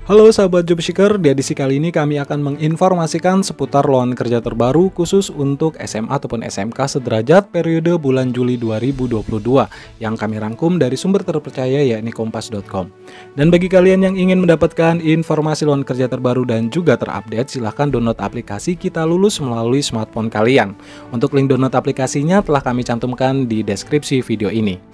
Halo sahabat Jobseeker, di edisi kali ini kami akan menginformasikan seputar lowongan kerja terbaru khusus untuk SMA ataupun SMK sederajat periode bulan Juli 2022 yang kami rangkum dari sumber terpercaya yakni kompas.com. Dan bagi kalian yang ingin mendapatkan informasi lowongan kerja terbaru dan juga terupdate, silahkan download aplikasi Kita Lulus melalui smartphone kalian. Untuk link download aplikasinya telah kami cantumkan di deskripsi video ini.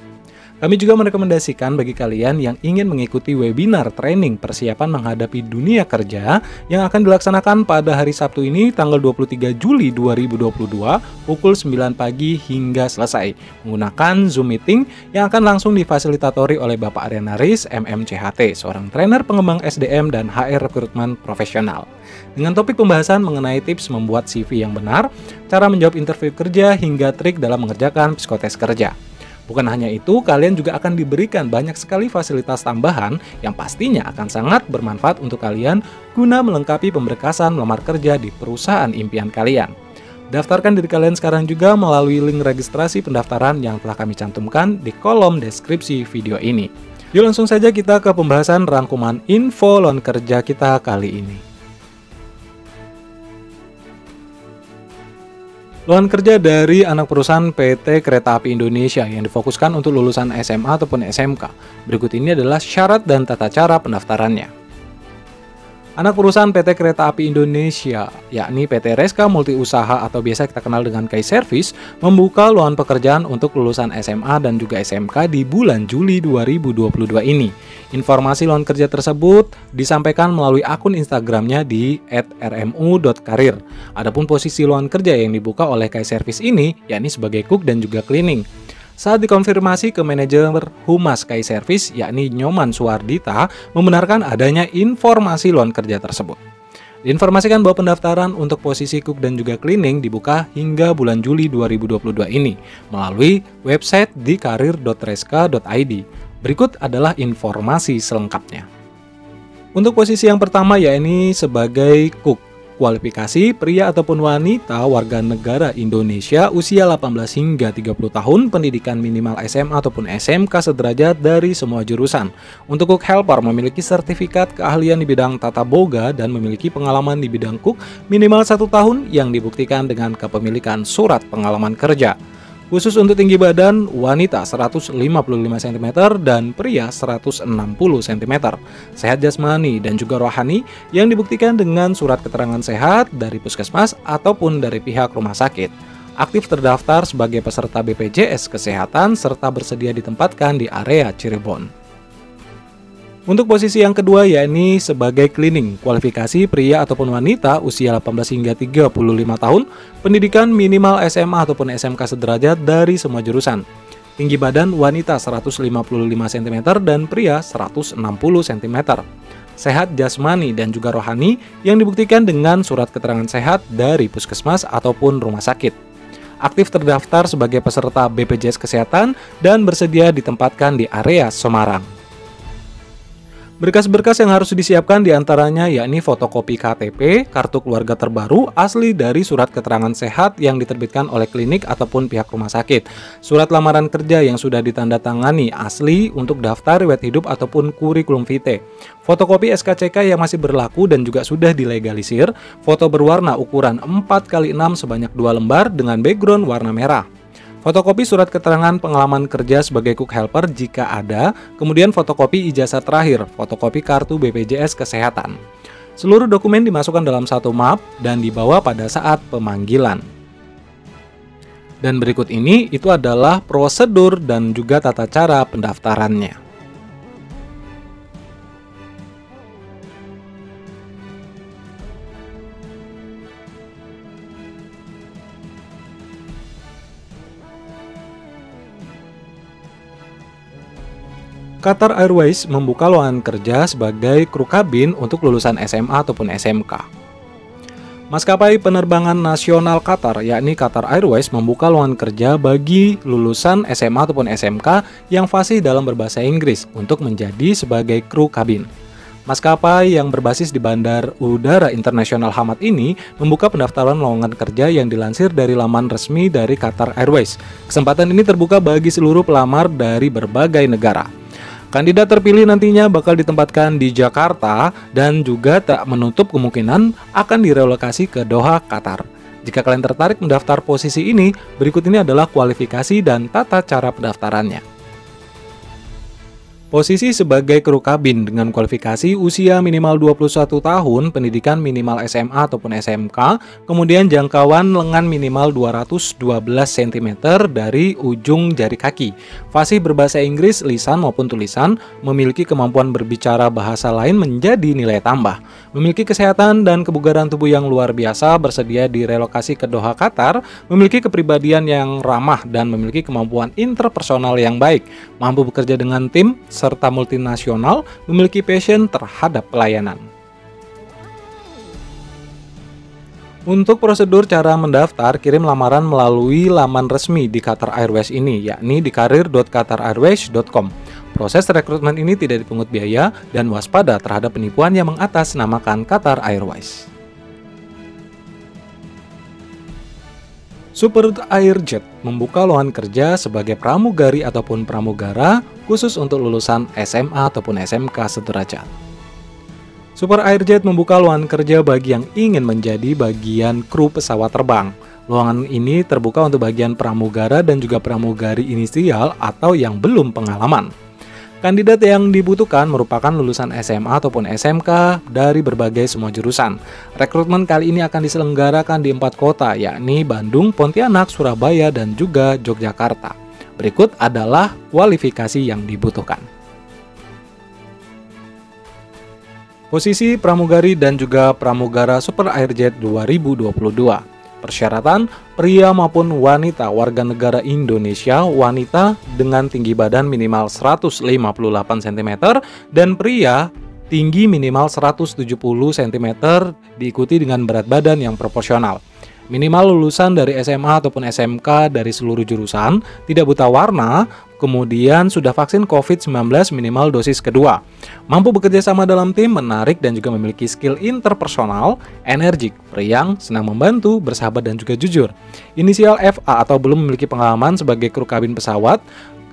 Kami juga merekomendasikan bagi kalian yang ingin mengikuti webinar training persiapan menghadapi dunia kerja yang akan dilaksanakan pada hari Sabtu ini tanggal 23 Juli 2022 pukul 9 pagi hingga selesai menggunakan Zoom Meeting yang akan langsung difasilitatori oleh Bapak Aryan Aris, MMCHT, seorang trainer pengembang SDM dan HR rekrutmen profesional. Dengan topik pembahasan mengenai tips membuat CV yang benar, cara menjawab interview kerja hingga trik dalam mengerjakan psikotes kerja. Bukan hanya itu, kalian juga akan diberikan banyak sekali fasilitas tambahan yang pastinya akan sangat bermanfaat untuk kalian guna melengkapi pemberkasan melamar kerja di perusahaan impian kalian. Daftarkan diri kalian sekarang juga melalui link registrasi pendaftaran yang telah kami cantumkan di kolom deskripsi video ini. Yuk langsung saja kita ke pembahasan rangkuman info lowongan kerja kita kali ini. Lowongan kerja dari anak perusahaan PT Kereta Api Indonesia yang difokuskan untuk lulusan SMA ataupun SMK. Berikut ini adalah syarat dan tata cara pendaftarannya. Anak perusahaan PT Kereta Api Indonesia, yakni PT Reska Multi Usaha atau biasa kita kenal dengan KAI Service, membuka lowongan pekerjaan untuk lulusan SMA dan juga SMK di bulan Juli 2022 ini. Informasi lowongan kerja tersebut disampaikan melalui akun Instagramnya di @rmu.karir. Adapun posisi lowongan kerja yang dibuka oleh KAI Service ini, yakni sebagai cook dan juga cleaning. Saat dikonfirmasi ke manajer Humas KAI Service, yakni Nyoman Suwardita, membenarkan adanya informasi lowongan kerja tersebut. Diinformasikan bahwa pendaftaran untuk posisi cook dan juga cleaning dibuka hingga bulan Juli 2022 ini melalui website di karir.reska.id. Berikut adalah informasi selengkapnya. Untuk posisi yang pertama yakni sebagai cook. Kualifikasi pria ataupun wanita warga negara Indonesia usia 18 hingga 30 tahun, pendidikan minimal SMA ataupun SMK sederajat dari semua jurusan. Untuk cook helper memiliki sertifikat keahlian di bidang tata boga dan memiliki pengalaman di bidang cook minimal 1 tahun yang dibuktikan dengan kepemilikan surat pengalaman kerja. Khusus untuk tinggi badan, wanita 155 cm dan pria 160 cm. Sehat jasmani dan juga rohani yang dibuktikan dengan surat keterangan sehat dari puskesmas ataupun dari pihak rumah sakit. Aktif terdaftar sebagai peserta BPJS Kesehatan serta bersedia ditempatkan di area Cirebon. Untuk posisi yang kedua yakni sebagai cleaning, kualifikasi pria ataupun wanita usia 18 hingga 35 tahun, pendidikan minimal SMA ataupun SMK sederajat dari semua jurusan. Tinggi badan wanita 155 cm dan pria 160 cm. Sehat jasmani dan juga rohani yang dibuktikan dengan surat keterangan sehat dari puskesmas ataupun rumah sakit. Aktif terdaftar sebagai peserta BPJS Kesehatan dan bersedia ditempatkan di area Semarang. Berkas-berkas yang harus disiapkan diantaranya yakni fotokopi KTP, kartu keluarga terbaru, asli dari surat keterangan sehat yang diterbitkan oleh klinik ataupun pihak rumah sakit, surat lamaran kerja yang sudah ditandatangani asli untuk daftar riwayat hidup ataupun kurikulum vitae, fotokopi SKCK yang masih berlaku dan juga sudah dilegalisir, foto berwarna ukuran 4x6 sebanyak 2 lembar dengan background warna merah. Fotokopi surat keterangan pengalaman kerja sebagai cook helper jika ada, kemudian fotokopi ijazah terakhir, fotokopi kartu BPJS Kesehatan. Seluruh dokumen dimasukkan dalam satu map dan dibawa pada saat pemanggilan. Dan berikut ini itu adalah prosedur dan juga tata cara pendaftarannya. Qatar Airways membuka lowongan kerja sebagai kru kabin untuk lulusan SMA ataupun SMK. Maskapai penerbangan nasional Qatar, yakni Qatar Airways, membuka lowongan kerja bagi lulusan SMA ataupun SMK yang fasih dalam berbahasa Inggris untuk menjadi sebagai kru kabin. Maskapai yang berbasis di Bandar Udara Internasional Hamad ini membuka pendaftaran lowongan kerja yang dilansir dari laman resmi dari Qatar Airways. Kesempatan ini terbuka bagi seluruh pelamar dari berbagai negara. Kandidat terpilih nantinya bakal ditempatkan di Jakarta dan juga tak menutup kemungkinan akan direlokasi ke Doha, Qatar. Jika kalian tertarik mendaftar posisi ini, berikut ini adalah kualifikasi dan tata cara pendaftarannya. Posisi sebagai kru kabin dengan kualifikasi usia minimal 21 tahun, pendidikan minimal SMA ataupun SMK, kemudian jangkauan lengan minimal 212 cm dari ujung jari kaki, fasih berbahasa Inggris lisan maupun tulisan, memiliki kemampuan berbicara bahasa lain menjadi nilai tambah, memiliki kesehatan dan kebugaran tubuh yang luar biasa, bersedia direlokasi ke Doha, Qatar, memiliki kepribadian yang ramah dan memiliki kemampuan interpersonal yang baik, mampu bekerja dengan tim, serta multinasional, memiliki passion terhadap pelayanan. Untuk prosedur cara mendaftar, kirim lamaran melalui laman resmi di Qatar Airways ini, yakni di karir.qatarairways.com. Proses rekrutmen ini tidak dipungut biaya dan waspada terhadap penipuan yang mengatasnamakan Qatar Airways. Super Airjet membuka lowongan kerja sebagai pramugari ataupun pramugara khusus untuk lulusan SMA ataupun SMK sederajat. Super Airjet membuka lowongan kerja bagi yang ingin menjadi bagian kru pesawat terbang. Lowongan ini terbuka untuk bagian pramugara dan juga pramugari inisial atau yang belum pengalaman. Kandidat yang dibutuhkan merupakan lulusan SMA ataupun SMK dari berbagai semua jurusan. Rekrutmen kali ini akan diselenggarakan di 4 kota, yakni Bandung, Pontianak, Surabaya, dan juga Yogyakarta. Berikut adalah kualifikasi yang dibutuhkan. Posisi pramugari dan juga pramugara Super Airjet 2022. Persyaratan, pria maupun wanita warga negara Indonesia, wanita dengan tinggi badan minimal 158 cm dan pria tinggi minimal 170 cm diikuti dengan berat badan yang proporsional. Minimal lulusan dari SMA ataupun SMK dari seluruh jurusan, tidak buta warna, kemudian sudah vaksin COVID-19 minimal dosis kedua. Mampu bekerja sama dalam tim, menarik dan juga memiliki skill interpersonal, energik, periang, senang membantu, bersahabat dan juga jujur. Inisial FA atau belum memiliki pengalaman sebagai kru kabin pesawat,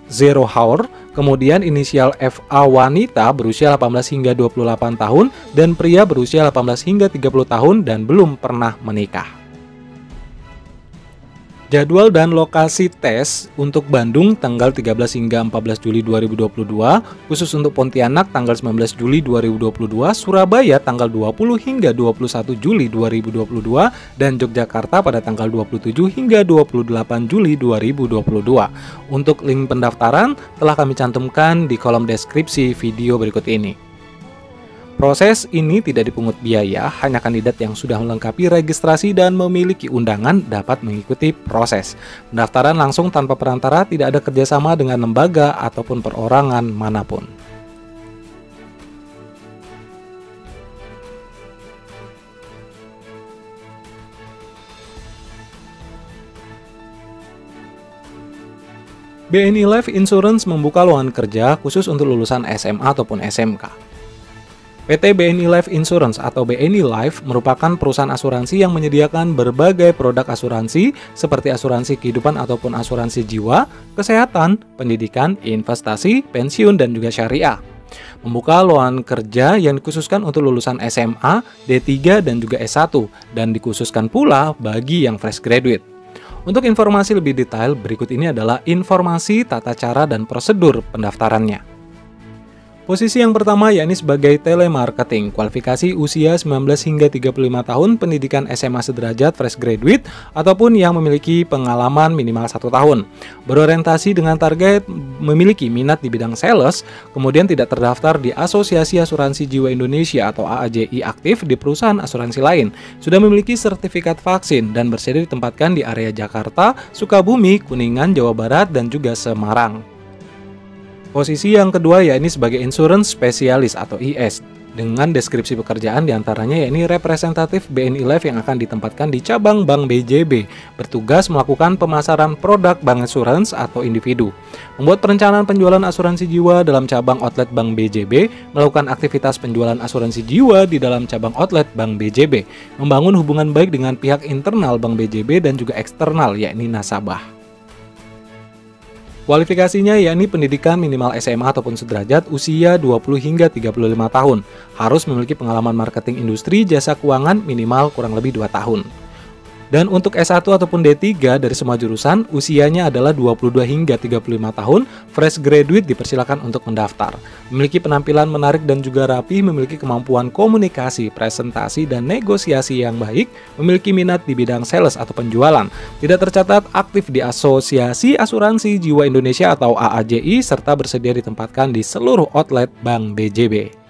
0 hour, kemudian inisial FA wanita berusia 18 hingga 28 tahun dan pria berusia 18 hingga 30 tahun dan belum pernah menikah. Jadwal dan lokasi tes untuk Bandung tanggal 13 hingga 14 Juli 2022, khusus untuk Pontianak tanggal 19 Juli 2022, Surabaya tanggal 20 hingga 21 Juli 2022, dan Yogyakarta pada tanggal 27 hingga 28 Juli 2022. Untuk link pendaftaran telah kami cantumkan di kolom deskripsi video berikut ini. Proses ini tidak dipungut biaya, hanya kandidat yang sudah melengkapi registrasi dan memiliki undangan dapat mengikuti proses. Pendaftaran langsung tanpa perantara, tidak ada kerjasama dengan lembaga ataupun perorangan manapun. BNI Life Insurance membuka lowongan kerja khusus untuk lulusan SMA ataupun SMK. PT BNI Life Insurance atau BNI Life merupakan perusahaan asuransi yang menyediakan berbagai produk asuransi seperti asuransi kehidupan ataupun asuransi jiwa, kesehatan, pendidikan, investasi, pensiun, dan juga syariah. Membuka lowongan kerja yang dikhususkan untuk lulusan SMA, D3, dan juga S1, dan dikhususkan pula bagi yang fresh graduate. Untuk informasi lebih detail, berikut ini adalah informasi tata cara dan prosedur pendaftarannya. Posisi yang pertama yakni sebagai telemarketing, kualifikasi usia 19 hingga 35 tahun, pendidikan SMA sederajat fresh graduate, ataupun yang memiliki pengalaman minimal 1 tahun. Berorientasi dengan target memiliki minat di bidang sales, kemudian tidak terdaftar di Asosiasi Asuransi Jiwa Indonesia atau AAJI aktif di perusahaan asuransi lain, sudah memiliki sertifikat vaksin dan bersedia ditempatkan di area Jakarta, Sukabumi, Kuningan, Jawa Barat, dan juga Semarang. Posisi yang kedua yakni sebagai insurance specialist atau IS dengan deskripsi pekerjaan diantaranya yakni representatif BNI Life yang akan ditempatkan di cabang Bank BJB, bertugas melakukan pemasaran produk bank insurance atau individu, membuat perencanaan penjualan asuransi jiwa dalam cabang outlet Bank BJB, melakukan aktivitas penjualan asuransi jiwa di dalam cabang outlet Bank BJB, membangun hubungan baik dengan pihak internal Bank BJB dan juga eksternal yakni nasabah. Kualifikasinya yakni pendidikan minimal SMA ataupun sederajat, usia 20 hingga 35 tahun. Harus memiliki pengalaman marketing industri jasa keuangan minimal kurang lebih 2 tahun. Dan untuk S1 ataupun D3 dari semua jurusan, usianya adalah 22 hingga 35 tahun, fresh graduate dipersilakan untuk mendaftar. Memiliki penampilan menarik dan juga rapi, memiliki kemampuan komunikasi, presentasi, dan negosiasi yang baik, memiliki minat di bidang sales atau penjualan, tidak tercatat aktif di Asosiasi Asuransi Jiwa Indonesia atau AAJI, serta bersedia ditempatkan di seluruh outlet Bank BJB.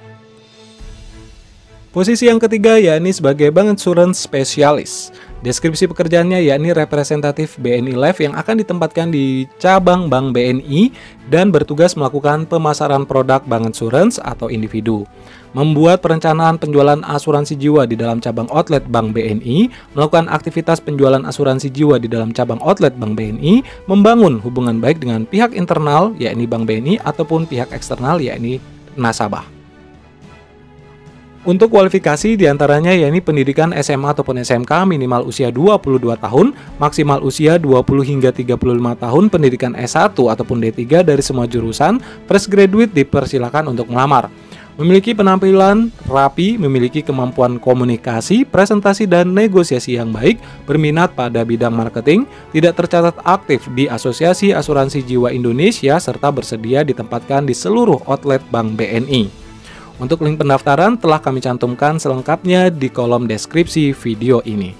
Posisi yang ketiga yakni sebagai Bank Insurance Specialist. Deskripsi pekerjaannya yakni representatif BNI Life yang akan ditempatkan di cabang Bank BNI dan bertugas melakukan pemasaran produk bank insurance atau individu, membuat perencanaan penjualan asuransi jiwa di dalam cabang outlet Bank BNI, melakukan aktivitas penjualan asuransi jiwa di dalam cabang outlet Bank BNI, membangun hubungan baik dengan pihak internal yakni Bank BNI ataupun pihak eksternal yakni nasabah. Untuk kualifikasi diantaranya yakni pendidikan SMA ataupun SMK minimal usia 22 tahun, maksimal usia 20 hingga 35 tahun, pendidikan S1 ataupun D3 dari semua jurusan, fresh graduate dipersilakan untuk melamar. Memiliki penampilan rapi, memiliki kemampuan komunikasi, presentasi dan negosiasi yang baik, berminat pada bidang marketing, tidak tercatat aktif di Asosiasi Asuransi Jiwa Indonesia, serta bersedia ditempatkan di seluruh outlet Bank BNI. Untuk link pendaftaran telah kami cantumkan selengkapnya di kolom deskripsi video ini.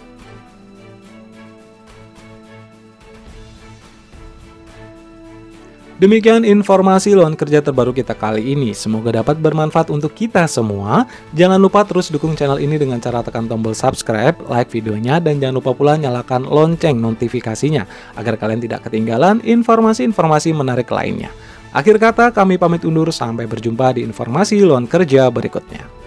Demikian informasi lowongan kerja terbaru kita kali ini. Semoga dapat bermanfaat untuk kita semua. Jangan lupa terus dukung channel ini dengan cara tekan tombol subscribe, like videonya, dan jangan lupa pula nyalakan lonceng notifikasinya agar kalian tidak ketinggalan informasi-informasi menarik lainnya. Akhir kata, kami pamit undur, sampai berjumpa di informasi lowongan kerja berikutnya.